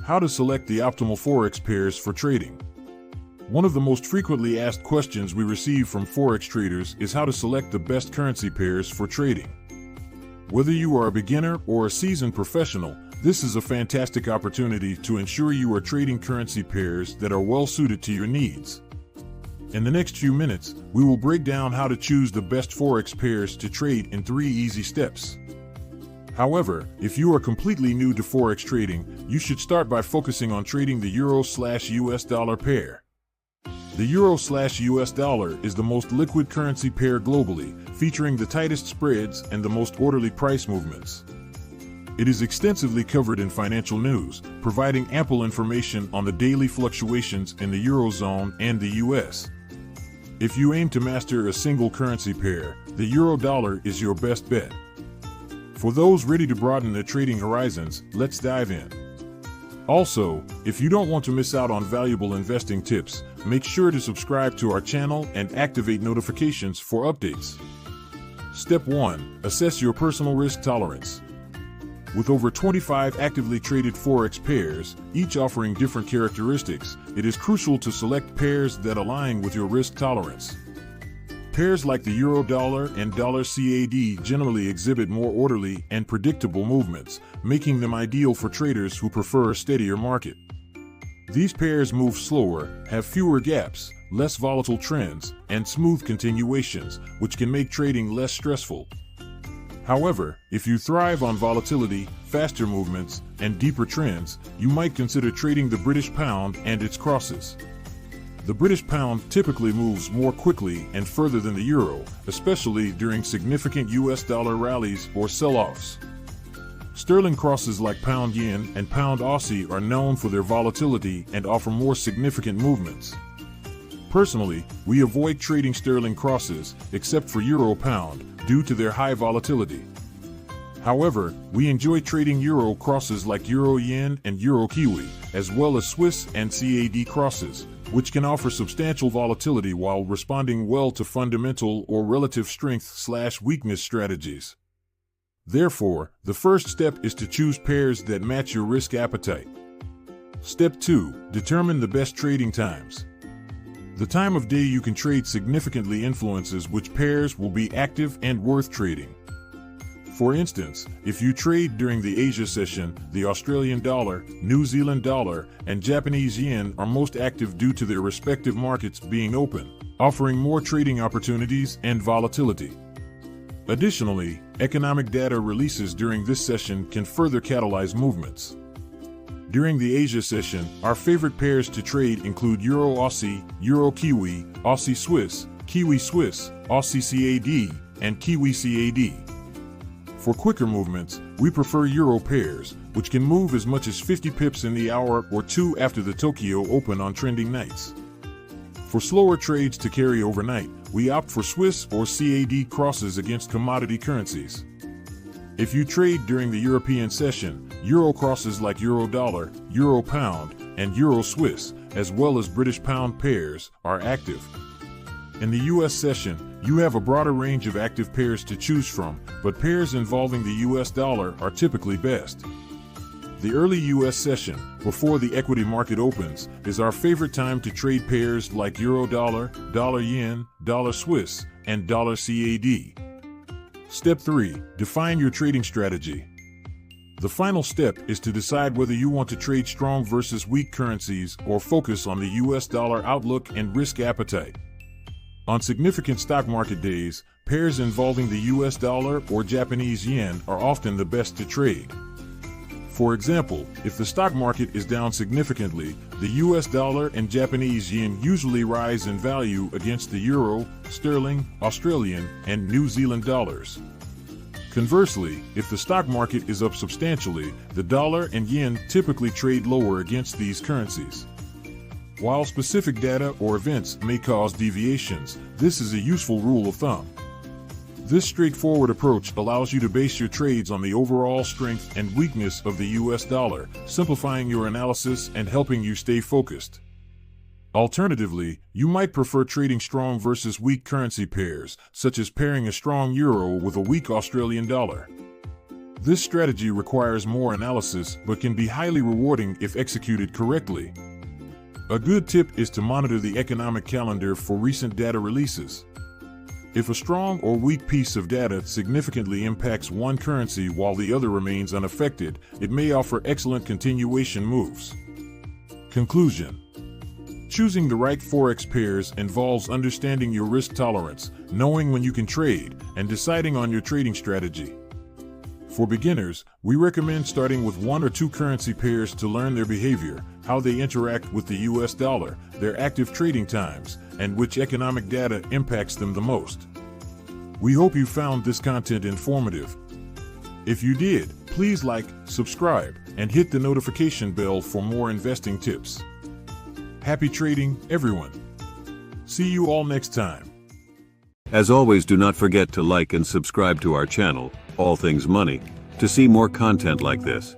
How to select the optimal Forex pairs for trading. One of the most frequently asked questions we receive from Forex traders is how to select the best currency pairs for trading. Whether you are a beginner or a seasoned professional, this is a fantastic opportunity to ensure you are trading currency pairs that are well suited to your needs. In the next few minutes, we will break down how to choose the best Forex pairs to trade in 3 easy steps. However, if you are completely new to Forex trading, you should start by focusing on trading the Euro/US dollar pair. The Euro/US dollar is the most liquid currency pair globally, featuring the tightest spreads and the most orderly price movements. It is extensively covered in financial news, providing ample information on the daily fluctuations in the Eurozone and the US. If you aim to master a single currency pair, the Euro/dollar is your best bet. For those ready to broaden their trading horizons, let's dive in. Also, if you don't want to miss out on valuable investing tips, make sure to subscribe to our channel and activate notifications for updates. Step 1. Assess your personal risk tolerance. With over 25 actively traded Forex pairs, each offering different characteristics, it is crucial to select pairs that align with your risk tolerance. Pairs like the Euro/dollar and $CAD generally exhibit more orderly and predictable movements, making them ideal for traders who prefer a steadier market. These pairs move slower, have fewer gaps, less volatile trends, and smooth continuations, which can make trading less stressful. However, if you thrive on volatility, faster movements, and deeper trends, you might consider trading the British pound and its crosses. The British pound typically moves more quickly and further than the euro, especially during significant US dollar rallies or sell-offs. Sterling crosses like pound yen and pound Aussie are known for their volatility and offer more significant movements. Personally, we avoid trading sterling crosses, except for euro pound, due to their high volatility. However, we enjoy trading euro crosses like euro yen and euro kiwi, as well as Swiss and CAD crosses, which can offer substantial volatility while responding well to fundamental or relative strength/weakness strategies. Therefore, the first step is to choose pairs that match your risk appetite. Step 2. Determine the best trading times. The time of day you can trade significantly influences which pairs will be active and worth trading. For instance, if you trade during the Asia session, the Australian dollar, New Zealand dollar, and Japanese yen are most active due to their respective markets being open, offering more trading opportunities and volatility. Additionally, economic data releases during this session can further catalyze movements. During the Asia session, our favorite pairs to trade include Euro-Aussie, Euro-Kiwi, Aussie-Swiss, Kiwi-Swiss, Aussie-CAD, and Kiwi-CAD. For quicker movements, we prefer Euro pairs, which can move as much as 50 pips in the hour or two after the Tokyo Open on trending nights. For slower trades to carry overnight, we opt for Swiss or CAD crosses against commodity currencies. If you trade during the European session, Euro crosses like Euro/dollar, Euro/pound, and Euro/Swiss, as well as British pound pairs, are active. In the US session, you have a broader range of active pairs to choose from, but pairs involving the US dollar are typically best. The early US session, before the equity market opens, is our favorite time to trade pairs like Euro/dollar, dollar/yen, dollar/Swiss, and dollar/CAD. Step 3. Define your trading strategy. The final step is to decide whether you want to trade strong versus weak currencies or focus on the US dollar outlook and risk appetite. On significant stock market days, pairs involving the US dollar or Japanese yen are often the best to trade. For example, if the stock market is down significantly, the US dollar and Japanese yen usually rise in value against the euro, sterling, Australian, and New Zealand dollars. Conversely, if the stock market is up substantially, the dollar and yen typically trade lower against these currencies. While specific data or events may cause deviations, this is a useful rule of thumb. This straightforward approach allows you to base your trades on the overall strength and weakness of the US dollar, simplifying your analysis and helping you stay focused. Alternatively, you might prefer trading strong versus weak currency pairs, such as pairing a strong euro with a weak Australian dollar. This strategy requires more analysis but can be highly rewarding if executed correctly. A good tip is to monitor the economic calendar for recent data releases. If a strong or weak piece of data significantly impacts one currency while the other remains unaffected, it may offer excellent continuation moves. Conclusion: choosing the right Forex pairs involves understanding your risk tolerance, knowing when you can trade, and deciding on your trading strategy. For beginners, we recommend starting with one or two currency pairs to learn their behavior, how they interact with the US dollar, their active trading times, and which economic data impacts them the most. We hope you found this content informative. If you did, please like, subscribe, and hit the notification bell for more investing tips. Happy trading, everyone. See you all next time. As always, do not forget to like and subscribe to our channel, All Things Money, to see more content like this.